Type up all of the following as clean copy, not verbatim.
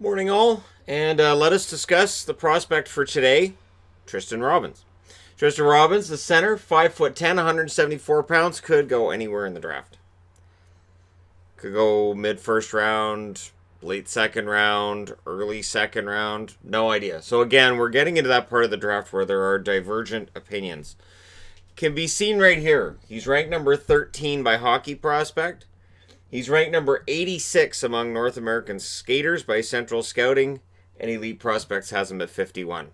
Morning, all, and let us discuss the prospect for today, Tristen Robins. Tristen Robins, the center, 5'10", 174 pounds, could go anywhere in the draft. Could go mid first round, late second round, early second round, no idea. So again, we're getting into that part of the draft where there are divergent opinions. Can be seen right here. He's ranked number 13 by Hockey Prospect. He's ranked number 86 among North American skaters by Central Scouting, and Elite Prospects has him at 51.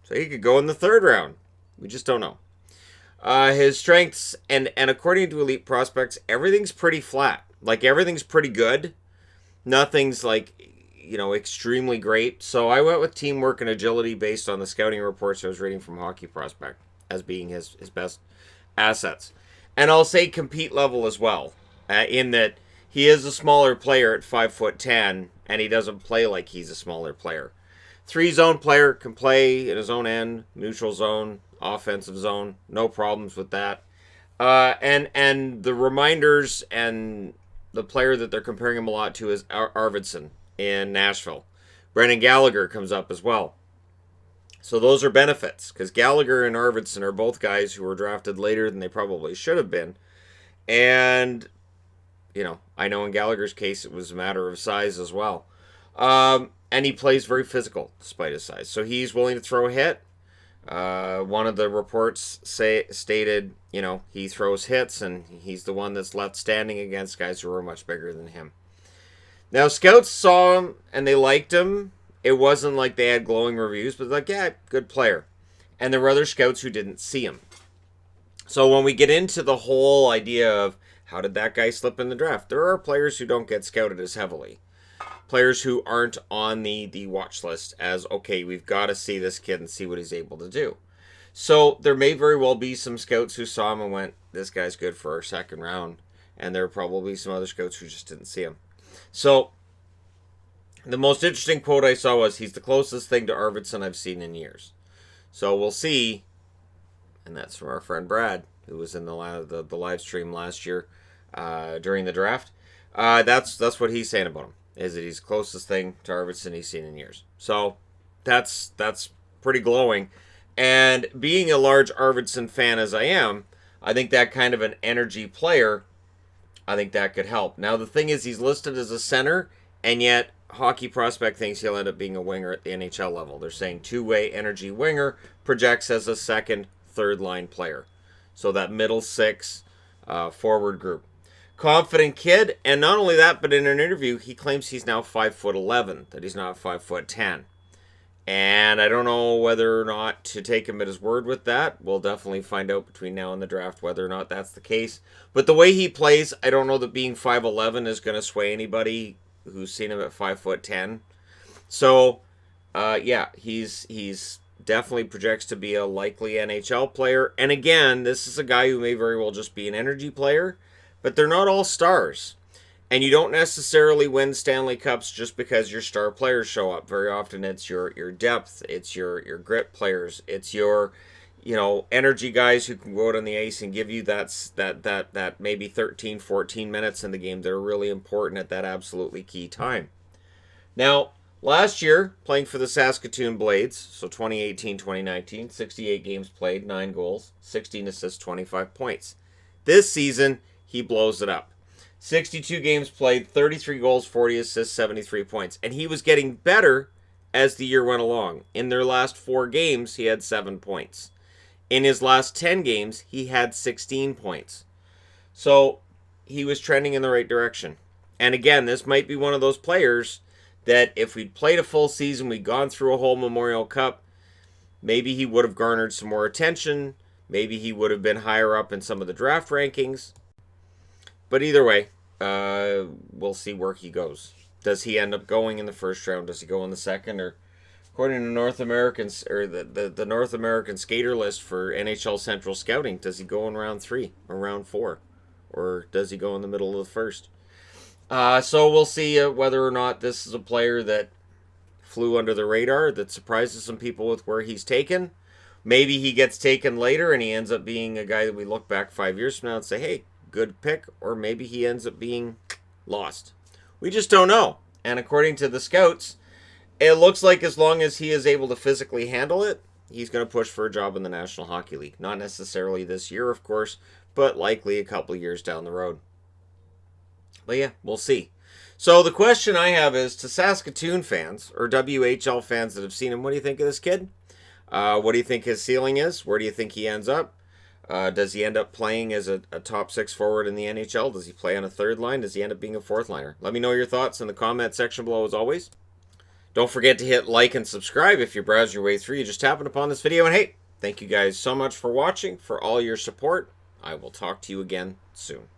So he could go in the third round. We just don't know. His strengths, and according to Elite Prospects, everything's pretty flat. Like, everything's pretty good. Nothing's, extremely great. So I went with teamwork and agility based on the scouting reports I was reading from Hockey Prospect as being his best assets. And I'll say compete level as well, in that he is a smaller player at 5'10", and he doesn't play like he's a smaller player. 3-zone player, can play in his own end, neutral zone, offensive zone, no problems with that. And the reminders and the player that they're comparing him a lot to is Arvidsson in Nashville. Brendan Gallagher comes up as well. So those are benefits, because Gallagher and Arvidsson are both guys who were drafted later than they probably should have been. And I know in Gallagher's case it was a matter of size as well. And he plays very physical despite his size. So he's willing to throw a hit. One of the reports stated, he throws hits and he's the one that's left standing against guys who are much bigger than him. Now, scouts saw him and they liked him. It wasn't like they had glowing reviews, but like, yeah, good player. And there were other scouts who didn't see him. So when we get into the whole idea of how did that guy slip in the draft, there are players who don't get scouted as heavily. Players who aren't on the watch list as, okay, we've got to see this kid and see what he's able to do. So there may very well be some scouts who saw him and went, this guy's good for our second round. And there are probably some other scouts who just didn't see him. So the most interesting quote I saw was, he's the closest thing to Arvidsson I've seen in years. So we'll see. And that's from our friend Brad, who was in the live stream last year during the draft. That's what he's saying about him, is that he's the closest thing to Arvidsson he's seen in years. So that's pretty glowing. And being a large Arvidsson fan as I am, I think that kind of an energy player, I think that could help. Now the thing is, he's listed as a center, and yet Hockey Prospect thinks he'll end up being a winger at the NHL level. They're saying two-way energy winger, projects as a second, third line player. So that middle six forward group. Confident kid, and not only that, but in an interview, he claims he's now 5'11", that he's not 5'10". And I don't know whether or not to take him at his word with that. We'll definitely find out between now and the draft whether or not that's the case. But the way he plays, I don't know that being 5'11" is going to sway anybody who's seen him at 5'10". So, he's definitely projects to be a likely NHL player. And again, this is a guy who may very well just be an energy player, but they're not all stars. And you don't necessarily win Stanley Cups just because your star players show up. Very often it's your depth, it's your grit players, it's your energy guys who can go out on the ice and give you that maybe 13, 14 minutes in the game that are really important at that absolutely key time. Now, last year, playing for the Saskatoon Blades, so 2018-2019, 68 games played, 9 goals, 16 assists, 25 points. This season, he blows it up. 62 games played, 33 goals, 40 assists, 73 points. And he was getting better as the year went along. In their last 4 games, he had 7 points. In his last 10 games, he had 16 points. So he was trending in the right direction. And again, this might be one of those players that if we'd played a full season, we'd gone through a whole Memorial Cup, maybe he would have garnered some more attention. Maybe he would have been higher up in some of the draft rankings. But either way, we'll see where he goes. Does he end up going in the first round? Does he go in the second? Or according to North Americans, or the North American skater list for NHL Central Scouting, does he go in round 3 or round 4? Or does he go in the middle of the first? So we'll see whether or not this is a player that flew under the radar, that surprises some people with where he's taken. Maybe he gets taken later and he ends up being a guy that we look back 5 years from now and say, hey, good pick. Or maybe he ends up being lost. We just don't know. And according to the scouts, It looks like as long as he is able to physically handle it, he's going to push for a job in the National Hockey League. Not necessarily this year, of course, but likely a couple of years down the road. But yeah, we'll see. So the question I have is to Saskatoon fans or WHL fans that have seen him, what do you think of this kid? What do you think his ceiling is? Where do you think he ends up? Does he end up playing as a top six forward in the NHL? Does he play on a third line? Does he end up being a fourth liner? Let me know your thoughts in the comment section below as always. Don't forget to hit like and subscribe if you browse your way through. You just happened upon this video. And hey, thank you guys so much for watching, for all your support. I will talk to you again soon.